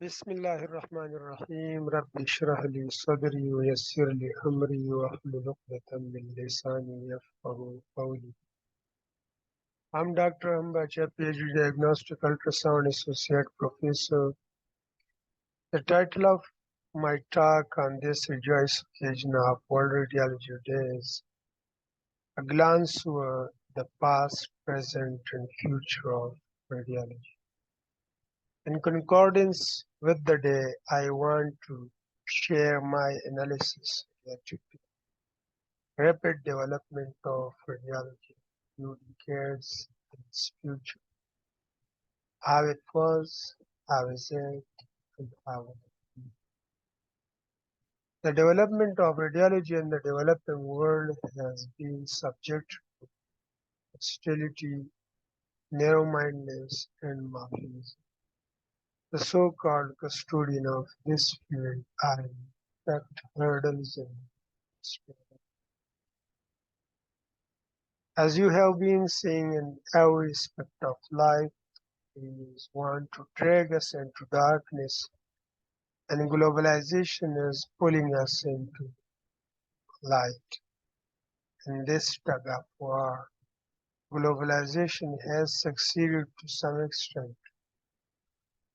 بسم الله الرحمن الرحيم رب اشرح لي صدري ويسر لي أمري واحلل عقدة من لساني يفقهوا قولي. I'm Dr. Ambacha, PhD Diagnostic Ultrasound Associate Professor. The title of my talk on this rejoiced occasion of World Radiology Day is A Glance Over the Past, Present and Future of Radiology. In concordance with the day, I want to share my analysis related to rapid development of radiology, few decades in its future, how it was, how is it, and how it will be. The development of radiology in the developing world has been subject to hostility, narrow-mindedness, and mafiaism. The so-called custodian of this field are in fact hurdles in space. As you have been seeing in every aspect of life, is want to drag us into darkness, and globalization is pulling us into light. In this tug of war, globalization has succeeded to some extent,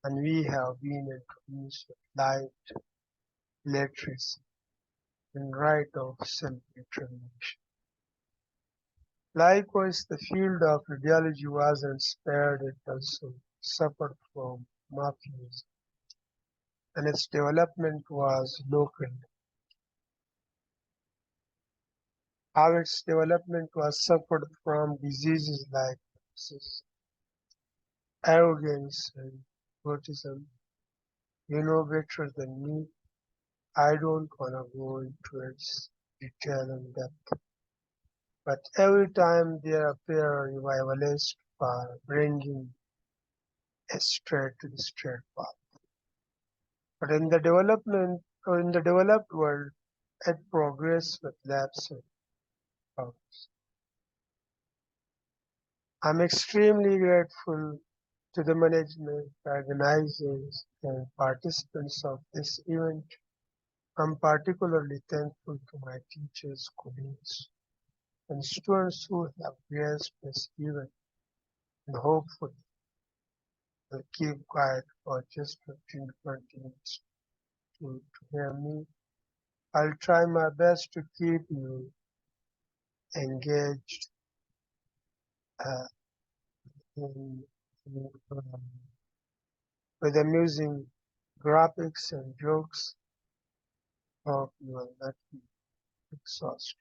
and we have been introduced with light, literacy, and right of self-determination. Likewise, the field of radiology wasn't spared, it also suffered from mafias, and its development was local. How its development was suffered from diseases like arrogance and nepotism. You know better than me. I don't want to go into its detail and depth. But every time there appear revivalists for bringing a straight to the straight path. But in the development or in the developed world, it progress with lapse and progress. I'm extremely grateful to the management, organizers, and participants of this event. I'm particularly thankful to my teachers, colleagues, and students who have graced this event, and hopefully will keep quiet for just 15 to 20 minutes to hear me. I'll try my best to keep you engaged uh, in, in, with amusing graphics and jokes. Hope you will not be exhausted.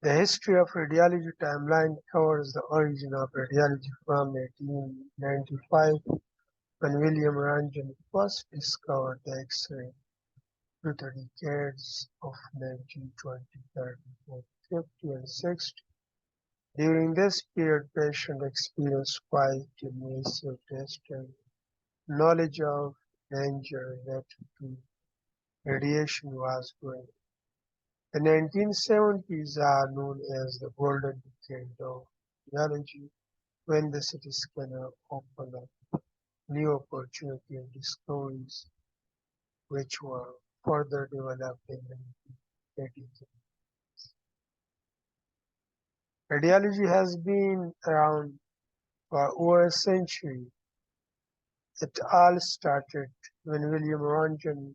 The history of radiology timeline covers the origin of radiology from 1895 when William Röntgen first discovered the X-ray to the decades of 1920, 30, 40, 50, and 60. During this period, patients experienced quite invasive tests and knowledge of danger related to radiation was growing. The 1970s are known as the golden decade of radiology, when the CT scanner opened up new opportunities and discoveries which were further developed in the 1980s. Radiology has been around for over a century. It all started when William Röntgen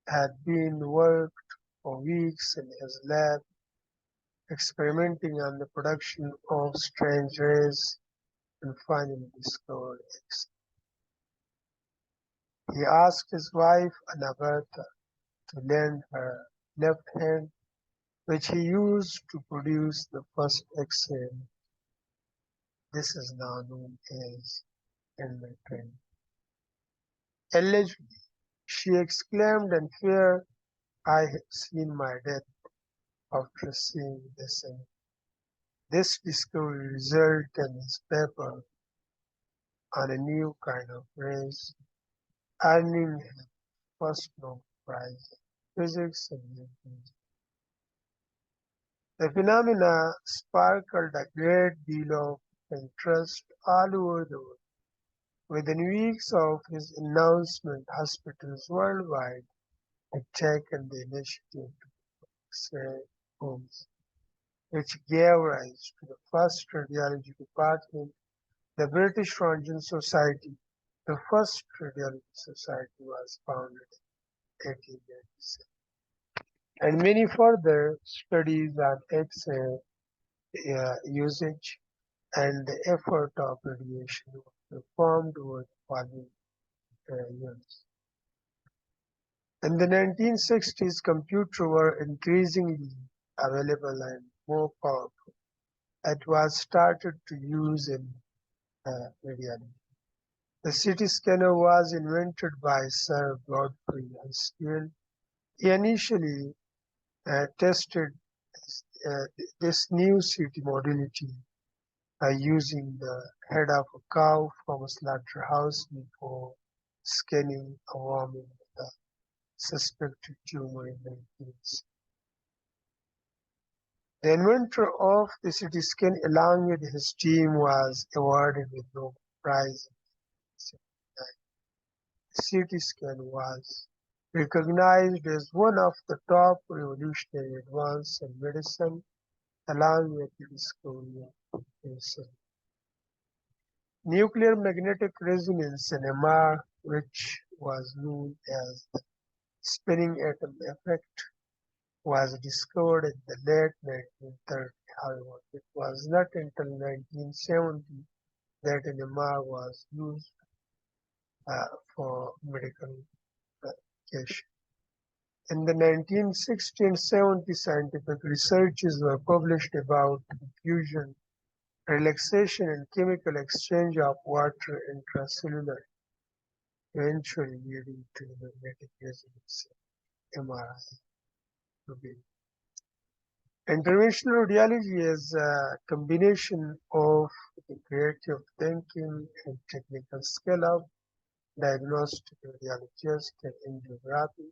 had been worked for weeks in his lab experimenting on the production of strange rays and finally discovered X. He asked his wife Anaberta to lend her left hand, which he used to produce the first X-ray. This is now known as Henry. Allegedly, she exclaimed in fear, "I have seen my death after seeing this." And this discovery resulted in his paper on a new kind of rays, earning him first Nobel Prize in Physics in 19. The phenomena sparkled a great deal of interest all over the world, Within weeks of his announcement, hospitals worldwide had taken the initiative to X-ray homes, which gave rise to the first radiology department, the British Roentgen Society. The first radiology society was founded in 1897, and many further studies on X-ray usage and the effort of radiation were performed over the following years. In the 1960s, computers were increasingly available and more powerful. It was started to use in radiology. The CT scanner was invented by Sir Godfrey Haskin. He initially tested uh, this new CT modality using the head of a cow from a slaughterhouse before scanning a woman with a suspected tumor in 1960. The inventor of the CT scan, along with his team, was awarded with Nobel Prize in 1979. The CT scan was recognized as one of the top revolutionary advances in medicine, along with the discovery of penicillin. Nuclear magnetic resonance (NMR), which was known as the spinning atom effect, was discovered in the late 1930s. However, it was not until 1970 that NMR was used for medical application. In the 1960s and 70s, scientific researches were published about diffusion, relaxation, and chemical exchange of water intracellular, eventually leading to the magnetic resonance (MRI). Interventional radiology is a combination of the creative thinking and technical skill of diagnostic radiologists and angiography.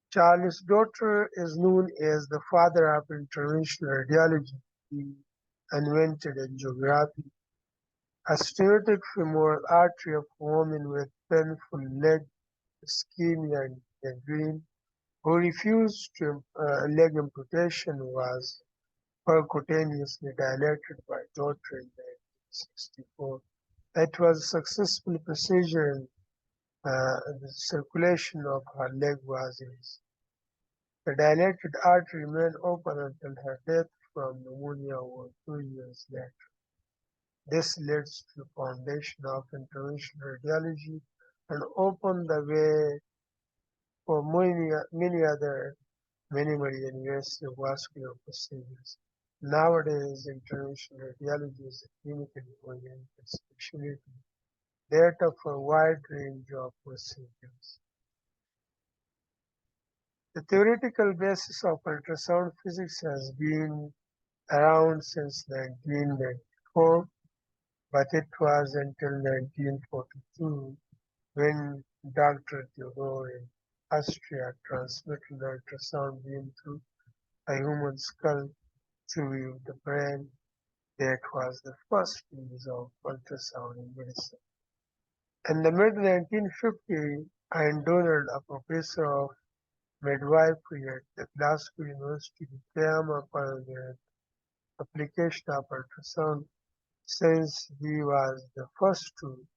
Charles Dotter is known as the father of interventional radiology. He invented angiography, a stenotic femoral artery of a woman with painful leg ischemia and gangrene who refused leg amputation was percutaneously dilated by Dotter in 1964. It was a successful procedure and the circulation of her leg was easy. The dilated artery remained open until her death from pneumonia over 2 years later. This leads to the foundation of interventional radiology and opened the way for many other minimally invasive vascular procedures. Nowadays, interventional radiology is a clinically oriented specialty that offers a wide range of procedures. The theoretical basis of ultrasound physics has been around since 1994, but it was until 1942 when Dr. Theodore in Austria transmitted ultrasound beam through a human skull to view the brain. That was the first use of ultrasound in medicine. In the mid-1950s, Ian Donald, a professor of midwifery at the Glasgow University, became a pioneer in application of ultrasound since he was the first to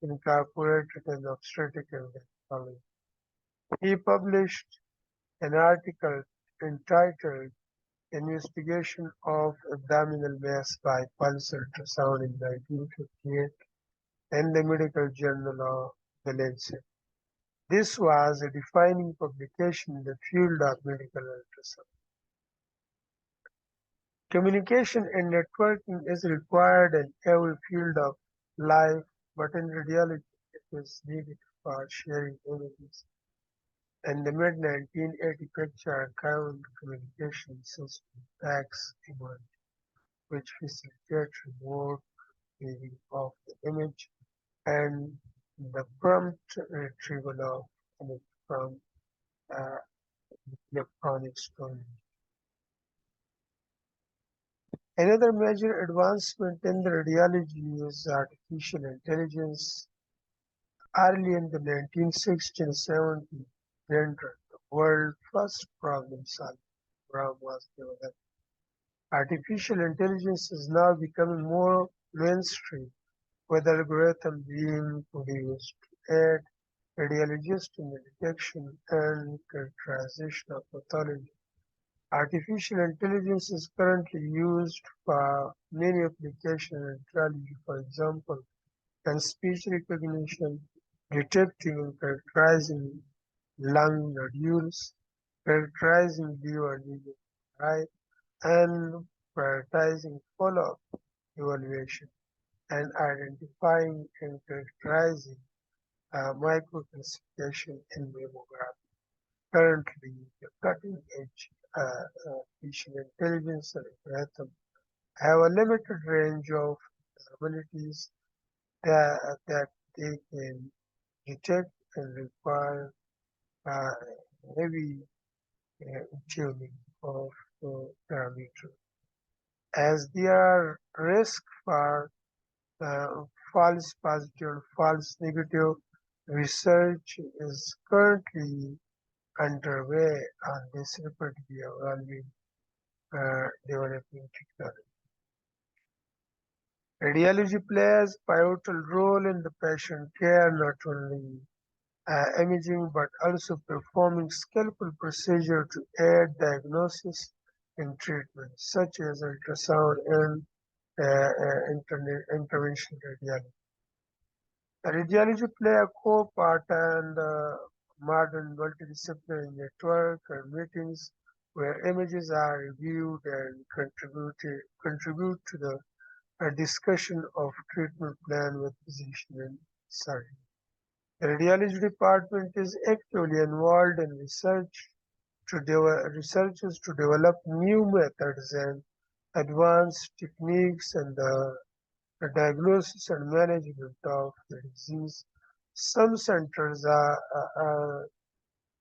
incorporate it in obstetric and gynecology. He published an article entitled Investigation of Abdominal Mass by Pulse Ultrasound in 1958 in the medical journal of The Lancet. This was a defining publication in the field of medical ultrasound. Communication and networking is required in every field of life, but in radiology it is needed for sharing images. In the mid-1980s, picture-archival communication system PACS emerged, which facilitates remote viewing of the image and the prompt retrieval of image from electronic storage. Another major advancement in the radiology is artificial intelligence. Early in the 1960s and 70s, the world's first problem-solving program was developed. Artificial intelligence is now becoming more mainstream, with algorithms being produced to aid radiologists in the detection and characterization of pathology. Artificial intelligence is currently used for many applications in radiology, for example, in speech recognition, detecting and characterizing lung nodules, characterizing view and vision MRI, and prioritizing follow-up evaluation, and identifying and characterizing microcalcification in mammography. Currently, the cutting-edge artificial intelligence algorithms have a limited range of abilities that they can detect and require uh, heavy tuning of parameters. As there are risks for uh, false positive or false negative, research is currently underway on this rapidly evolving developing technology. Radiology plays a pivotal role in the patient care, not only imaging but also performing skillful procedure to aid diagnosis and treatment, such as ultrasound and interventional radiology. Radiology play a core part in the modern multidisciplinary network and meetings where images are reviewed and contribute to the discussion of treatment plan with physician and surgeon. The radiology department is actively involved in researches to develop new methods and advanced techniques and the diagnosis and management of the disease. Some centers are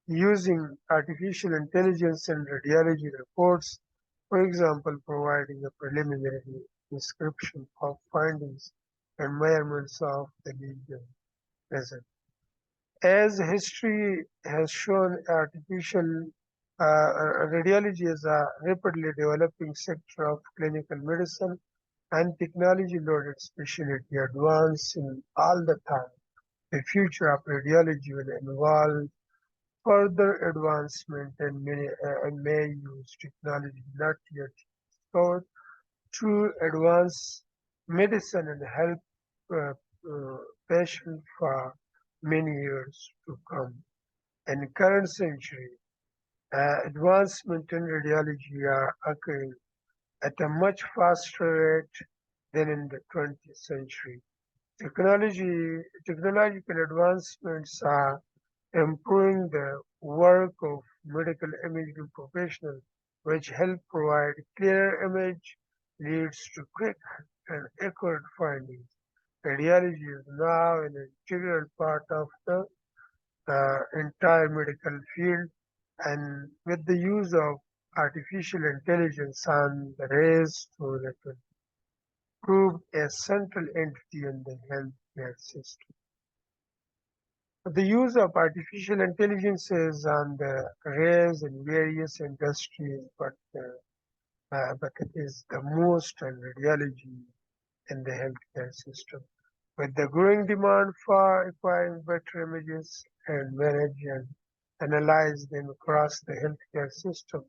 using artificial intelligence in radiology reports, for example, providing a preliminary description of findings and measurements of the lesion present. As history has shown, artificial radiology is a rapidly developing sector of clinical medicine and technology-loaded specialty advancing all the time. The future of radiology will involve further advancement and may use technology not yet discovered to advance medicine and help uh, patients for many years to come. In the current century, advancement in radiology are occurring at a much faster rate than in the 20th century. Technological advancements are improving the work of medical imaging professionals, which help provide clearer image, leads to quick and accurate findings. Radiology is now an integral part of the entire medical field, and with the use of artificial intelligence and the race to that will prove a central entity in the healthcare system. The use of artificial intelligence is on the rise in various industries, but it is the most in radiology in the healthcare system. With the growing demand for acquiring better images and manage and analyze them across the healthcare system,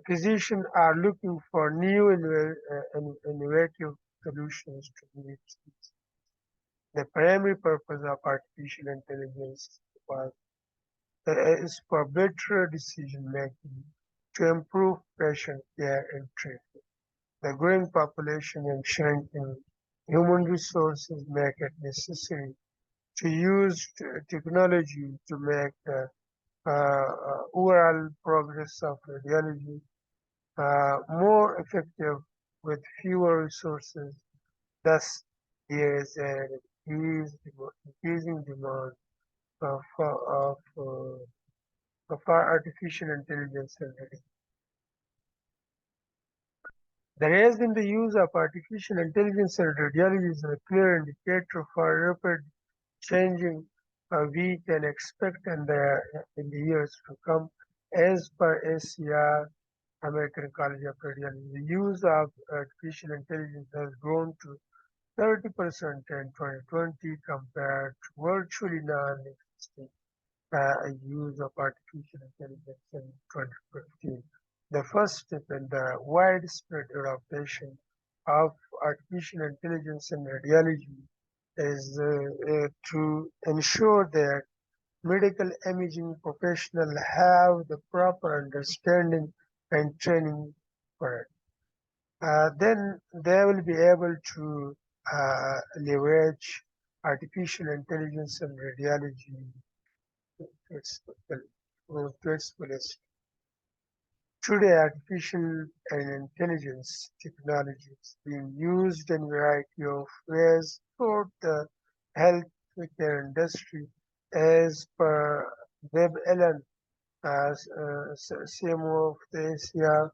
physicians are looking for new innovative solutions to meet these. The primary purpose of artificial intelligence was, is for better decision making to improve patient care and treatment. The growing population and shrinking human resources make it necessary to use technology to make the overall progress of radiology more effective with fewer resources. Thus, there is an increasing demand of artificial intelligence and The rise in the use of artificial intelligence in radiology is a clear indicator for rapid changing we can expect in the years to come. As per ACR, American College of Radiology, the use of artificial intelligence has grown to 30% in 2020 compared to virtually non-existing use of artificial intelligence in 2015. The first step in the widespread adoption of artificial intelligence in radiology is to ensure that medical imaging professionals have the proper understanding and training for it. Then they will be able to leverage artificial intelligence in radiology to its fullest. Today, artificial and intelligence technology is being used in a variety of ways throughout the healthcare industry. As per Web Allen, as CMO of the ACR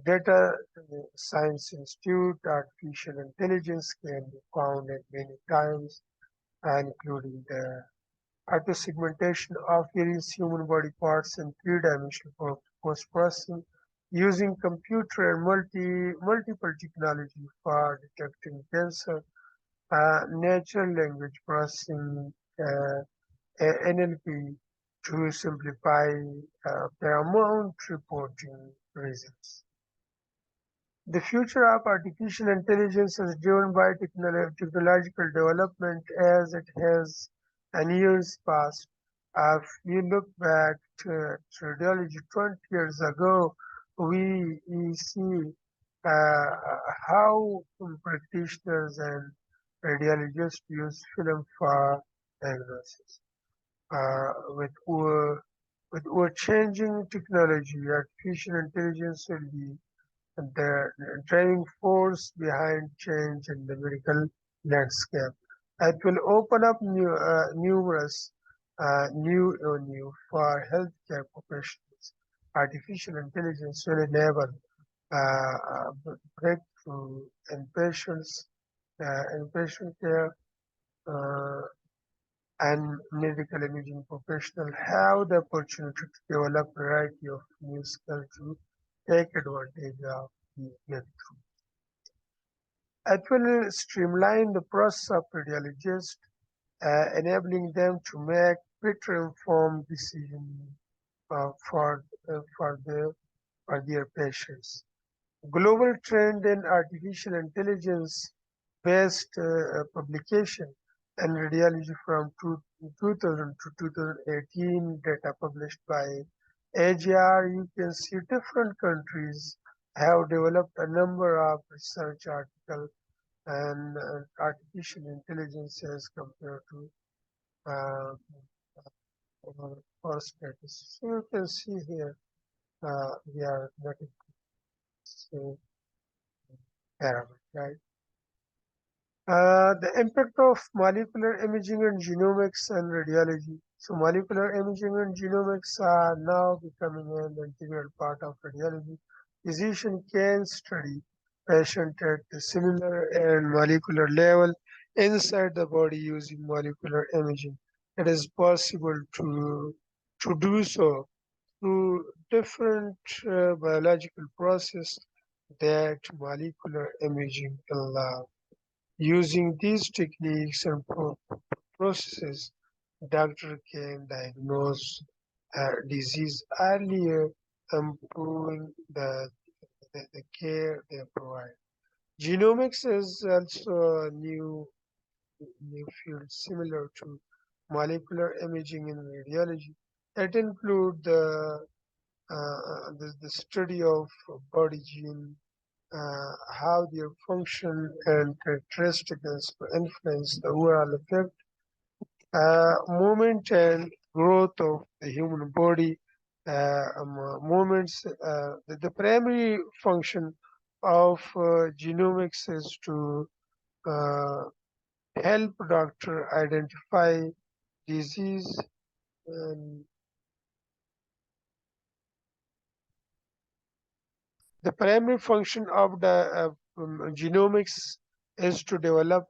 Data Science Institute, artificial intelligence can be found at many times, including the auto-segmentation of various human body parts in three-dimensional post-processing using computer and multiple technology for detecting cancer, natural language processing, NLP to simplify paramount reporting results. The future of artificial intelligence is driven by technological development as it has in years past. If you look back to radiology 20 years ago, we see uh, how practitioners and radiologists use film for diagnosis. Uh, with our with our changing technology, artificial intelligence will be the driving force behind change in the medical landscape. It will open up numerous new avenues for healthcare professionals. Artificial intelligence will enable breakthrough in patient care, uh, and medical imaging professionals have the opportunity to develop a variety of new skills to take advantage of these breakthroughs. It will streamline the process of radiologists, enabling them to make better informed decisions for their patients. Global trend in artificial intelligence based publication and radiology from 2000 to 2018 data published by AGR, you can see different countries have developed a number of research articles and artificial intelligence as compared to uh, our status. So you can see here we are not in the same parameter, right? The impact of molecular imaging and genomics and radiology. So molecular imaging and genomics are now becoming an integral part of radiology. Physician can study patient at the cellular and molecular level inside the body using molecular imaging. It is possible to do so through different biological process that molecular imaging allows. Using these techniques and processes, doctor can diagnose disease earlier, improving the care they provide. Genomics is also a new field similar to molecular imaging in radiology. It includes the study of body gene, how their function and characteristics influence the overall effect, movement and growth of the human body, movements. The primary function of genomics is to uh, help doctor identify disease and The primary function of the genomics is to develop,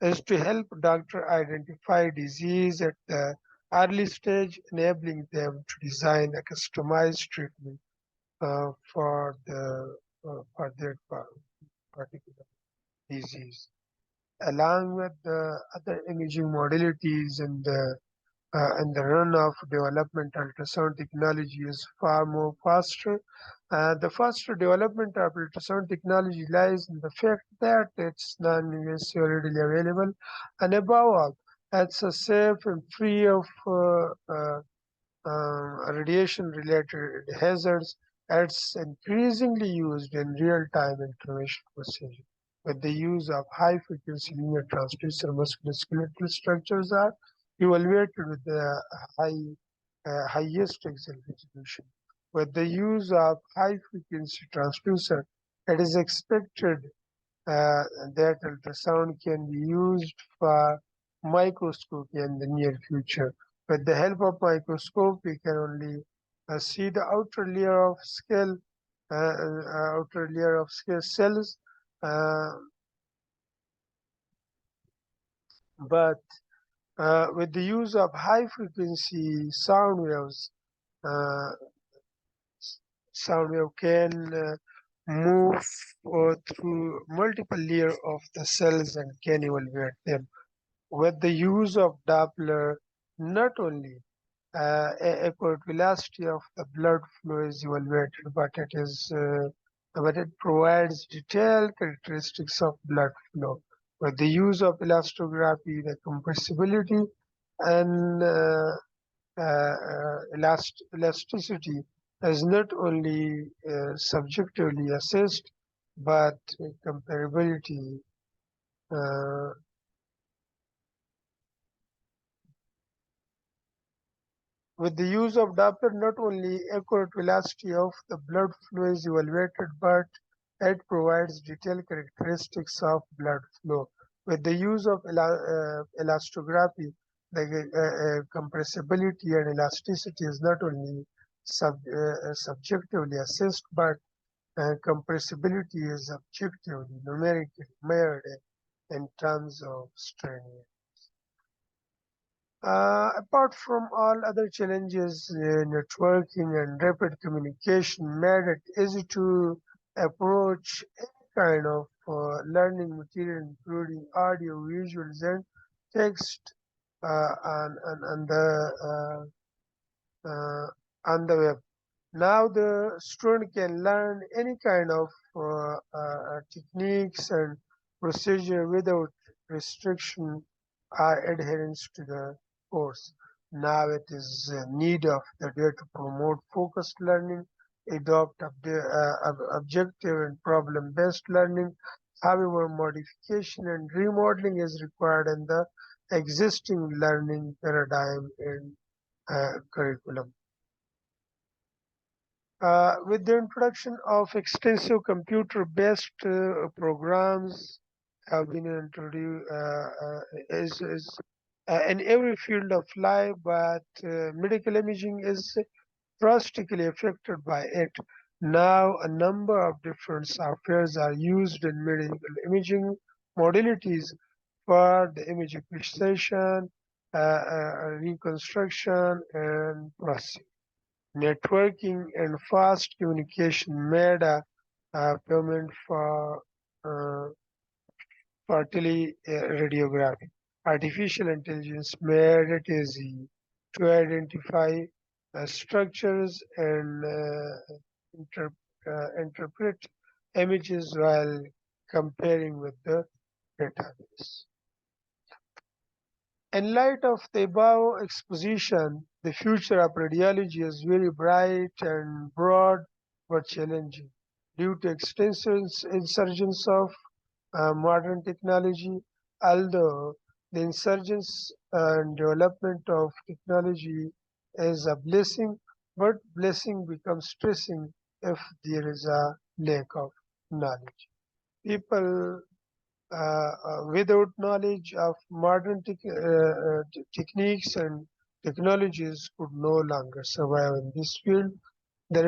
is to help doctor identify disease at the early stage, enabling them to design a customized treatment for their particular disease. Along with the other imaging modalities and the run of development, ultrasound technology is far more faster. The faster development of ultrasound technology lies in the fact that it's non-invasive, readily available, and above all, it's a safe and free of radiation-related hazards. It's increasingly used in real-time information processing. With the use of high-frequency linear transducer, musculoskeletal structures are evaluated with the highest pixel resolution. With the use of high-frequency transducer, it is expected that ultrasound can be used for microscopy in the near future. With the help of microscope, we can only see the outer layer of scale cells, uh, but with the use of high frequency uh, sound wave can move through multiple layers of the cells and can evaluate them. With the use of Doppler, not only accurate velocity of the blood flow is evaluated, but it provides detailed characteristics of blood flow. With the use of elastography, the compressibility and elasticity is not only subjectively assessed, but comparability uh, with the use of Doppler, not only accurate velocity of the blood flow is evaluated, but it provides detailed characteristics of blood flow. With the use of elastography, the compressibility and elasticity is not only subjectively assessed, but compressibility is objectively numerically measured in terms of strain. Apart from all other challenges, networking and rapid communication made it easy to approach any kind of learning material, including audio, visuals, and text uh, on the web. Now the student can learn any kind of techniques and procedure without restriction or adherence to the course. Now it is need of the day to promote focused learning, adopt objective and problem-based learning. However, modification and remodeling is required in the existing learning paradigm and curriculum. With the introduction of extensive computer-based programs have been introduced is in every field of life, but medical imaging is drastically affected by it. Now, a number of different softwares are used in medical imaging modalities for the image appreciation, reconstruction, and processing. Networking and fast communication made a payment uh, for radiography. Artificial intelligence made it easy to identify structures and interpret images while comparing with the database. In light of the above exposition, the future of radiology is very bright and broad but challenging. Due to extensive insurgence of modern technology, although the insurgence and development of technology is a blessing, but blessing becomes stressing if there is a lack of knowledge. People without knowledge of modern techniques and technologies could no longer survive in this field. The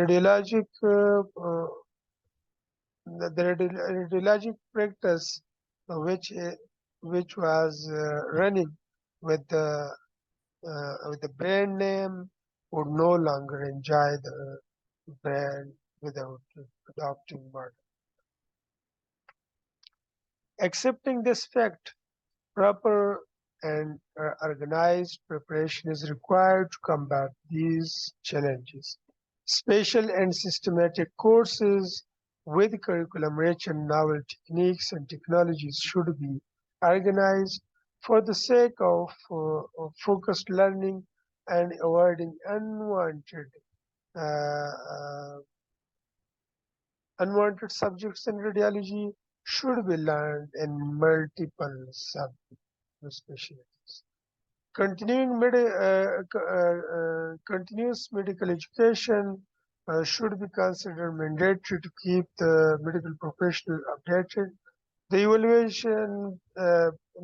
radiologic practice, which was running with the brand name, would no longer enjoy the brand without adopting modern. Accepting this fact, proper and organized preparation is required to combat these challenges. Special and systematic courses with curriculum-rich and novel techniques and technologies should be organized for the sake of focused learning and avoiding uh, uh, unwanted subjects in radiology should be learned in multiple subspecialties. Continuous medical education should be considered mandatory to keep the medical professional updated. The evaluation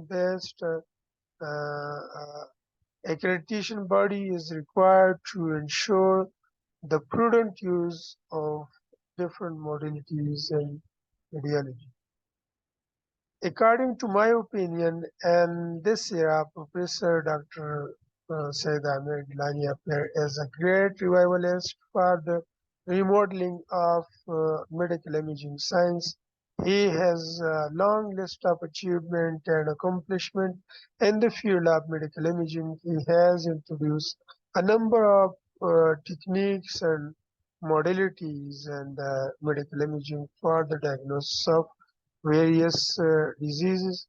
based accreditation body is required to ensure the prudent use of different modalities in radiology. According to my opinion, and this era, Professor Dr. Said Amir Gilani appeared as a great revivalist for the remodeling of medical imaging science. He has a long list of achievement and accomplishment in the field of medical imaging. He has introduced a number of techniques and modalities and medical imaging for the diagnosis of various diseases.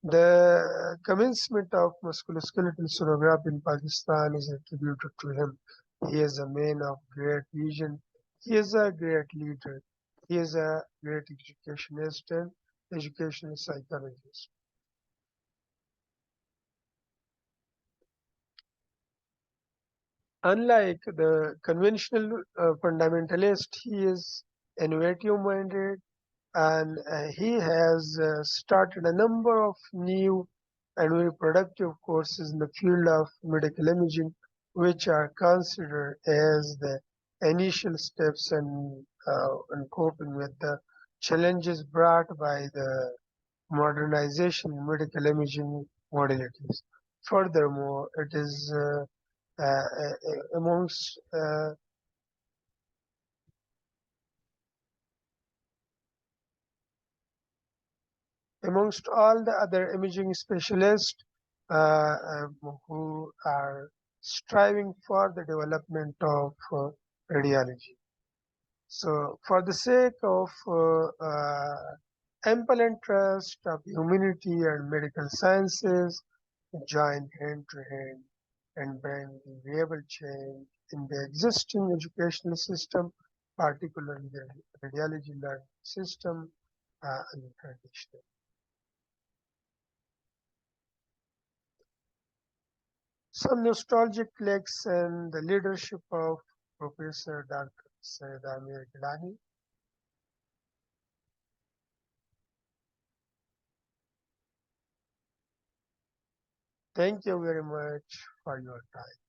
The commencement of musculoskeletal sonography in Pakistan is attributed to him. He is a man of great vision. He is a great leader. He is a great educationist and educational psychologist. Unlike the conventional fundamentalist, he is innovative minded and he has started a number of new and very productive courses in the field of medical imaging, which are considered as the initial steps in coping with the challenges brought by the modernization in medical imaging modalities. Furthermore, it is amongst amongst all the other imaging specialists who are striving for the development of radiology. So, for the sake of ample interest of humanity and medical sciences, join hand to hand and bring the real change in the existing educational system, particularly the radiology learning system and traditional. Some nostalgic clicks and the leadership of Professor Dr. Syed Amir Gilani. Thank you very much for your time.